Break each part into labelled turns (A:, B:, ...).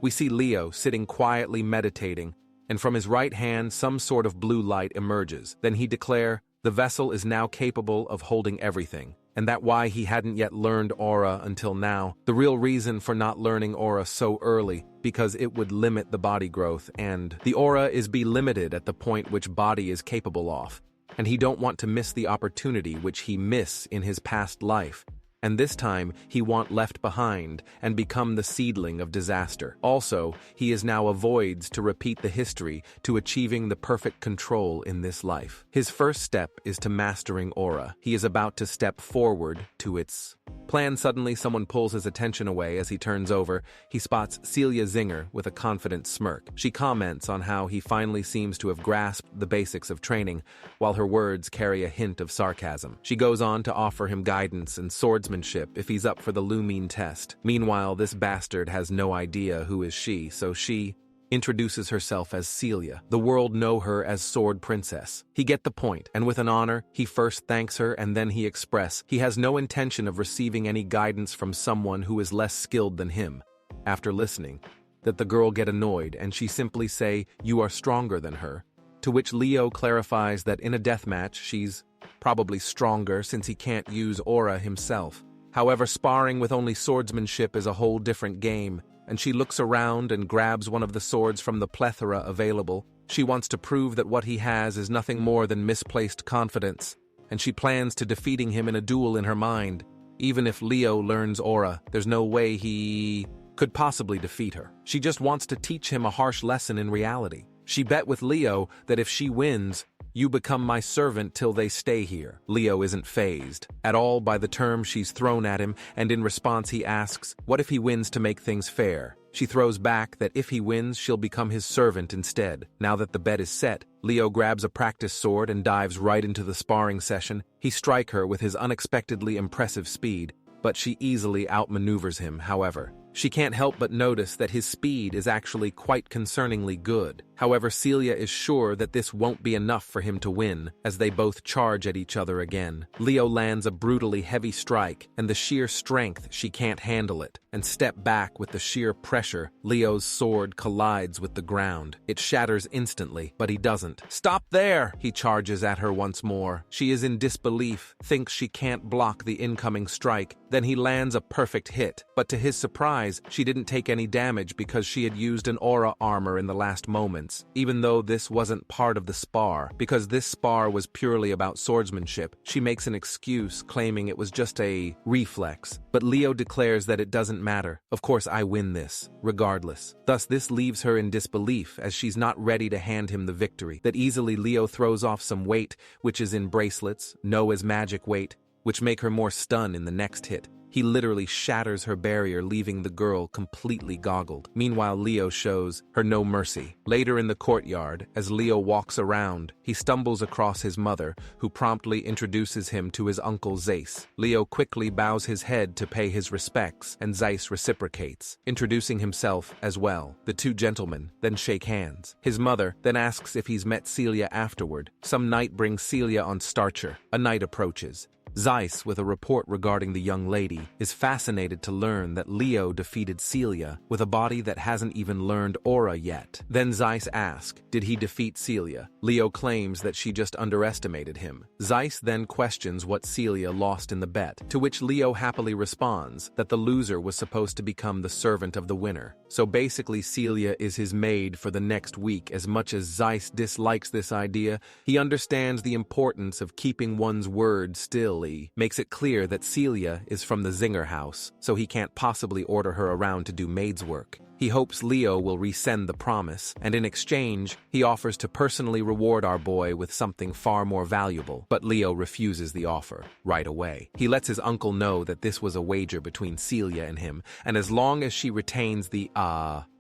A: We see Leo sitting quietly meditating, and from his right hand some sort of blue light emerges. Then he declares, the vessel is now capable of holding everything, and that why he hadn't yet learned aura until now. The real reason for not learning aura so early, because it would limit the body growth, and the aura is be limited at the point which body is capable of, and he don't want to miss the opportunity which he miss in his past life. And this time, he want left behind and become the seedling of disaster. Also, he is now avoids to repeat the history to achieving the perfect control in this life. His first step is to mastering aura. He is about to step forward to its plan. Suddenly, someone pulls his attention away. As he turns over, he spots Celia Zinger with a confident smirk. She comments on how he finally seems to have grasped the basics of training, while her words carry a hint of sarcasm. She goes on to offer him guidance and swordsmanship if he's up for the Lumine test. Meanwhile, this bastard has no idea who is she, so she introduces herself as Celia. The world know her as Sword Princess. He get the point, and with an honor, he first thanks her and then he express he has no intention of receiving any guidance from someone who is less skilled than him. After listening, that the girl get annoyed and she simply say, "You are stronger than her," to which Leo clarifies that in a deathmatch she's probably stronger since he can't use aura himself. However, sparring with only swordsmanship is a whole different game, and she looks around and grabs one of the swords from the plethora available. She wants to prove that what he has is nothing more than misplaced confidence, and she plans to defeating him in a duel in her mind. Even if Leo learns aura, there's no way he could possibly defeat her. She just wants to teach him a harsh lesson in reality. She bet with Leo that if she wins, "You become my servant till they stay here." Leo isn't fazed at all by the term she's thrown at him, and in response he asks, what if he wins to make things fair? She throws back that if he wins, she'll become his servant instead. Now that the bet is set, Leo grabs a practice sword and dives right into the sparring session. He strikes her with his unexpectedly impressive speed, but she easily outmaneuvers him. However, she can't help but notice that his speed is actually quite concerningly good. However, Celia is sure that this won't be enough for him to win, as they both charge at each other again. Leo lands a brutally heavy strike, and the sheer strength she can't handle it, and step back with the sheer pressure. Leo's sword collides with the ground. It shatters instantly, but he doesn't. "Stop there!" He charges at her once more. She is in disbelief, thinks she can't block the incoming strike. Then he lands a perfect hit, but to his surprise, she didn't take any damage because she had used an aura armor in the last moments. Even though this wasn't part of the spar, because this spar was purely about swordsmanship, she makes an excuse claiming it was just a reflex. But Leo declares that it doesn't matter. Of course I win this, regardless. Thus this leaves her in disbelief as she's not ready to hand him the victory. That easily Leo throws off some weight, which is in bracelets, Noah's magic weight, which make her more stunned in the next hit. He literally shatters her barrier, leaving the girl completely goggled. Meanwhile, Leo shows her no mercy. Later in the courtyard, as Leo walks around, he stumbles across his mother, who promptly introduces him to his uncle Zeiss. Leo quickly bows his head to pay his respects, and Zeiss reciprocates, introducing himself as well. The two gentlemen then shake hands. His mother then asks if he's met Celia afterward. Some knight brings Celia on starcher. A knight approaches. Zeiss, with a report regarding the young lady, is fascinated to learn that Leo defeated Celia with a body that hasn't even learned aura yet. Then Zeiss asks, did he defeat Celia? Leo claims that she just underestimated him. Zeiss then questions what Celia lost in the bet, to which Leo happily responds that the loser was supposed to become the servant of the winner. So basically Celia is his maid for the next week. As much as Zeiss dislikes this idea, he understands the importance of keeping one's word still. Makes it clear that Celia is from the Zinger house, so he can't possibly order her around to do maid's work. He hopes Leo will resend the promise, and in exchange, he offers to personally reward our boy with something far more valuable. But Leo refuses the offer right away. He lets his uncle know that this was a wager between Celia and him, and as long as she retains the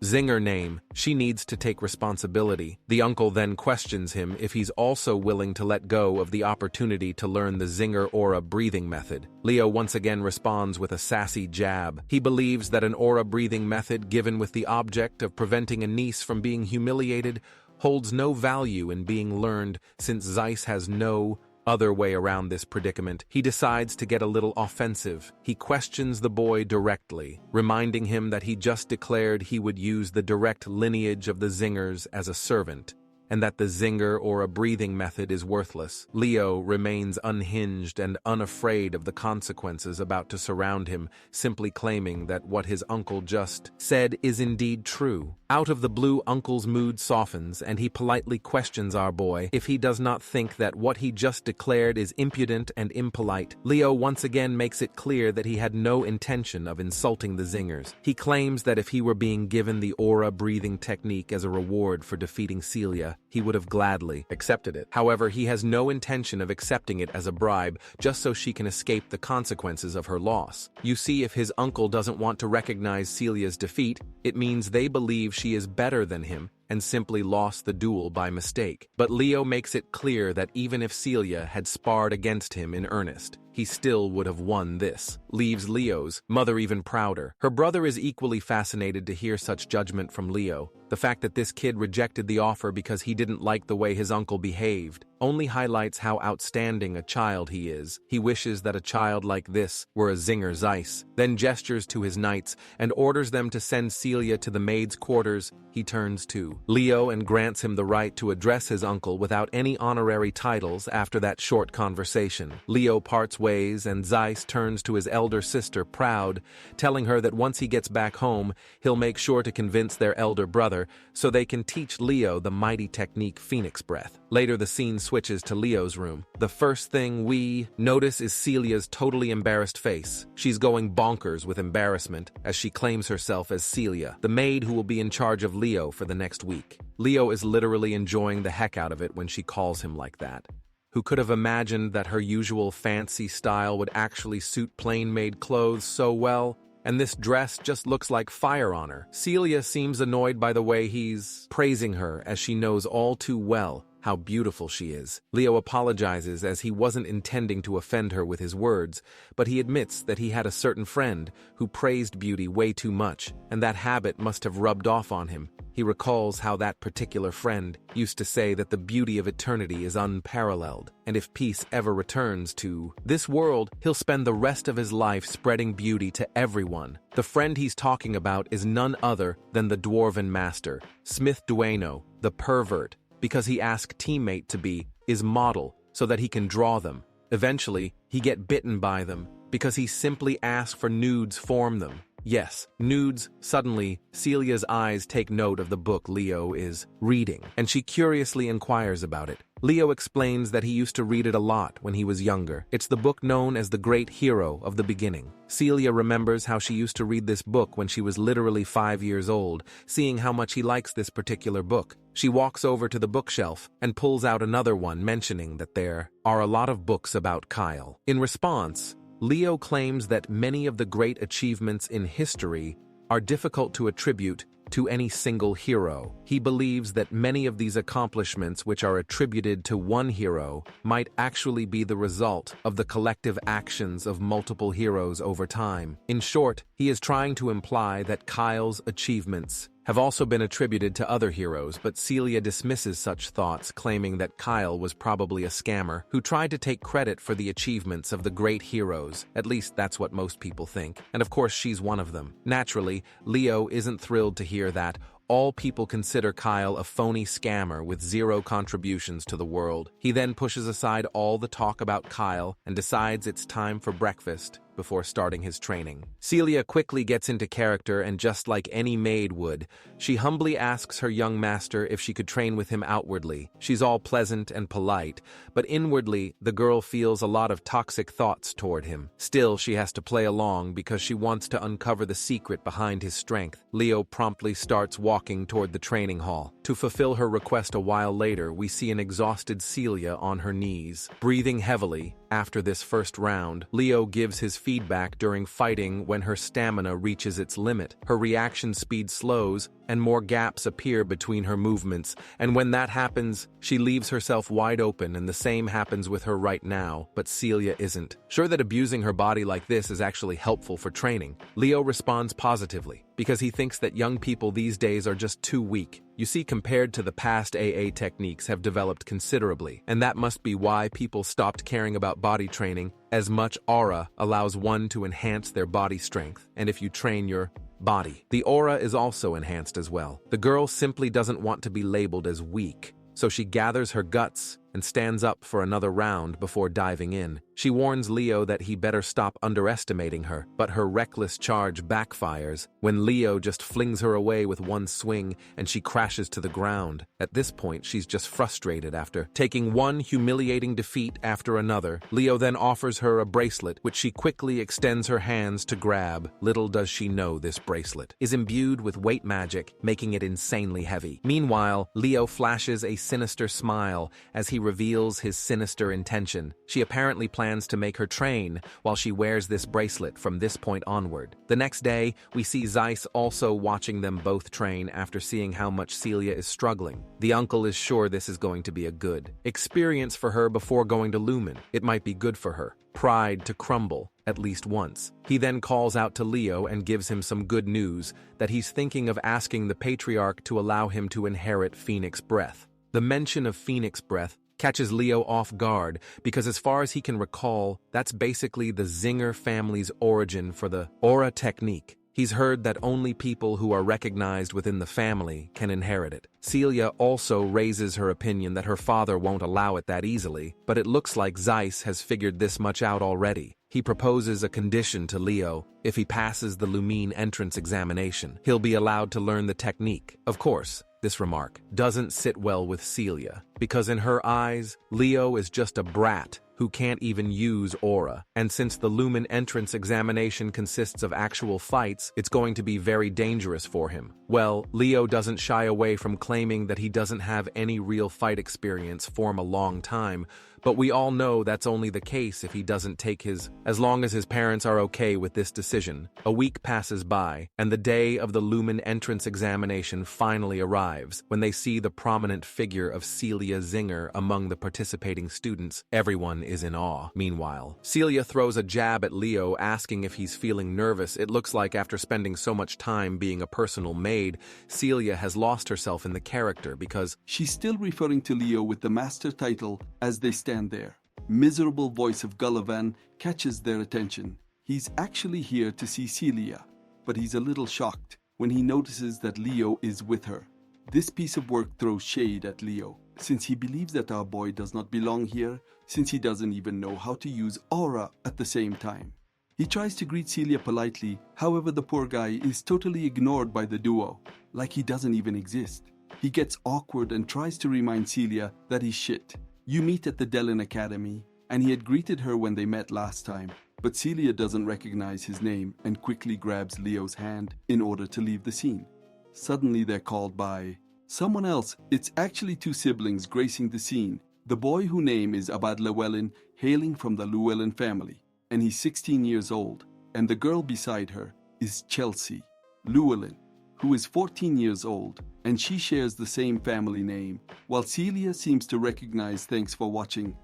A: Zinger name, she needs to take responsibility. The uncle then questions him if he's also willing to let go of the opportunity to learn the Zinger aura breathing method. Leo once again responds with a sassy jab. He believes that an aura breathing method given with the object of preventing a niece from being humiliated holds no value in being learned, since Zeiss has no other way around this predicament, he decides to get a little offensive. He questions the boy directly, reminding him that he just declared he would use the direct lineage of the Zingers as a servant, and that the zinger or a breathing method is worthless. Leo remains unhinged and unafraid of the consequences about to surround him, simply claiming that what his uncle just said is indeed true. Out of the blue, Uncle's mood softens, and he politely questions our boy if he does not think that what he just declared is impudent and impolite. Leo once again makes it clear that he had no intention of insulting the Zingers. He claims that if he were being given the aura breathing technique as a reward for defeating Celia, he would have gladly accepted it. However, he has no intention of accepting it as a bribe just so she can escape the consequences of her loss. You see, if his uncle doesn't want to recognize Celia's defeat, it means they believe she is better than him and simply lost the duel by mistake. But Leo makes it clear that even if Celia had sparred against him in earnest, he still would have won. This leaves Leo's mother even prouder. Her brother is equally fascinated to hear such judgment from Leo. The fact that this kid rejected the offer because he didn't like the way his uncle behaved only highlights how outstanding a child he is. He wishes that a child like this were a Zinger Zeiss, then gestures to his knights and orders them to send Celia to the maid's quarters. He turns to Leo and grants him the right to address his uncle without any honorary titles after that short conversation. Leo parts ways and Zeiss turns to his elder sister, proud, telling her that once he gets back home, he'll make sure to convince their elder brother so they can teach Leo the mighty technique Phoenix Breath. Later, the scene switches to Leo's room. The first thing we notice is Celia's totally embarrassed face. She's going bonkers with embarrassment as she claims herself as Celia, the maid who will be in charge of Leo for the next week. Leo is literally enjoying the heck out of it when she calls him like that. Who could have imagined that her usual fancy style would actually suit plain-made clothes so well? And this dress just looks like fire on her. Celia seems annoyed by the way he's praising her, as she knows all too well how beautiful she is. Leo apologizes as he wasn't intending to offend her with his words, but he admits that he had a certain friend who praised beauty way too much, and that habit must have rubbed off on him. He recalls how that particular friend used to say that the beauty of eternity is unparalleled, and if peace ever returns to this world, he'll spend the rest of his life spreading beauty to everyone. The friend he's talking about is none other than the Dwarven Master, Smith Dueno, the pervert, because he asked teammate to be his model so that he can draw them. Eventually, he get bitten by them because he simply asked for nudes from them. Yes, nudes. Suddenly, Celia's eyes take note of the book Leo is reading, and she curiously inquires about it. Leo explains that he used to read it a lot when he was younger. It's the book known as the Great Hero of the Beginning. Celia remembers how she used to read this book when she was literally 5 years old, seeing how much he likes this particular book. She walks over to the bookshelf and pulls out another one, mentioning that there are a lot of books about Kyle. In response, Leo claims that many of the great achievements in history are difficult to attribute to any single hero. He believes that many of these accomplishments which are attributed to one hero might actually be the result of the collective actions of multiple heroes over time. In short, he is trying to imply that Kyle's achievements have also been attributed to other heroes, but Celia dismisses such thoughts, claiming that Kyle was probably a scammer who tried to take credit for the achievements of the great heroes. At least that's what most people think, and of course she's one of them. Naturally, Leo isn't thrilled to hear that all people consider Kyle a phony scammer with zero contributions to the world. He then pushes aside all the talk about Kyle and decides it's time for breakfast before starting his training. Celia quickly gets into character, and just like any maid would, she humbly asks her young master if she could train with him outwardly. She's all pleasant and polite, but inwardly, the girl feels a lot of toxic thoughts toward him. Still, she has to play along because she wants to uncover the secret behind his strength. Leo promptly starts walking toward the training hall. To fulfill her request a while later, we see an exhausted Celia on her knees, breathing heavily. After this first round, Leo gives his feedback during fighting when her stamina reaches its limit. Her reaction speed slows, and more gaps appear between her movements, and when that happens, she leaves herself wide open, and the same happens with her right now, but Celia isn't. Sure that abusing her body like this is actually helpful for training, Leo responds positively, because he thinks that young people these days are just too weak. You see, compared to the past, AA techniques have developed considerably, and that must be why people stopped caring about body training as much. Aura allows one to enhance their body strength, and if you train your body, the aura is also enhanced as well. The girl simply doesn't want to be labeled as weak, so she gathers her guts and stands up for another round before diving in. She warns Leo that he better stop underestimating her, but her reckless charge backfires when Leo just flings her away with one swing and she crashes to the ground. At this point, she's just frustrated after taking one humiliating defeat after another. Leo then offers her a bracelet, which she quickly extends her hands to grab. Little does she know this bracelet is imbued with weight magic, making it insanely heavy. Meanwhile, Leo flashes a sinister smile as he reveals his sinister intention. She apparently plans to make her train while she wears this bracelet from this point onward. The next day, we see Zeiss also watching them both train after seeing how much Celia is struggling. The uncle is sure this is going to be a good experience for her before going to Lumen. It might be good for her pride to crumble at least once. He then calls out to Leo and gives him some good news that he's thinking of asking the Patriarch to allow him to inherit Phoenix Breath. The mention of Phoenix Breath catches Leo off guard because, as far as he can recall, that's basically the Zinger family's origin for the aura technique. He's heard that only people who are recognized within the family can inherit it. Celia also raises her opinion that her father won't allow it that easily, but it looks like Zeiss has figured this much out already. He proposes a condition to Leo. If he passes the Lumine entrance examination, he'll be allowed to learn the technique. Of course, this remark doesn't sit well with Celia, because in her eyes, Leo is just a brat who can't even use aura, and since the Lumen entrance examination consists of actual fights, it's going to be very dangerous for him. Well, Leo doesn't shy away from claiming that he doesn't have any real fight experience for a long time, but we all know that's only the case if he doesn't take as long as his parents are okay with this decision. A week passes by, and the day of the Lumen entrance examination finally arrives. When they see the prominent figure of Celia Zinger among the participating students, everyone is in awe. Meanwhile, Celia throws a jab at Leo, asking if he's feeling nervous. It looks like after spending so much time being a personal maid, Celia has lost herself in the character because
B: she's still referring to Leo with the master title as they stand there. Miserable voice of Gullivan catches their attention. He's actually here to see Celia, but he's a little shocked when he notices that Leo is with her. This piece of work throws shade at Leo, since he believes that our boy does not belong here, since he doesn't even know how to use aura at the same time. He tries to greet Celia politely, however the poor guy is totally ignored by the duo, like he doesn't even exist. He gets awkward and tries to remind Celia that he's shit. You meet at the Delin Academy, and he had greeted her when they met last time, but Celia doesn't recognize his name and quickly grabs Leo's hand in order to leave the scene. Suddenly they're called by someone else. It's actually two siblings gracing the scene. The boy whose name is Abad Llewellyn, hailing from the Llewellyn family, and he's 16 years old, and the girl beside her is Chelsea Llewellyn, who is 14 years old, and she shares the same family name, while Celia seems to recognize. Thanks for watching.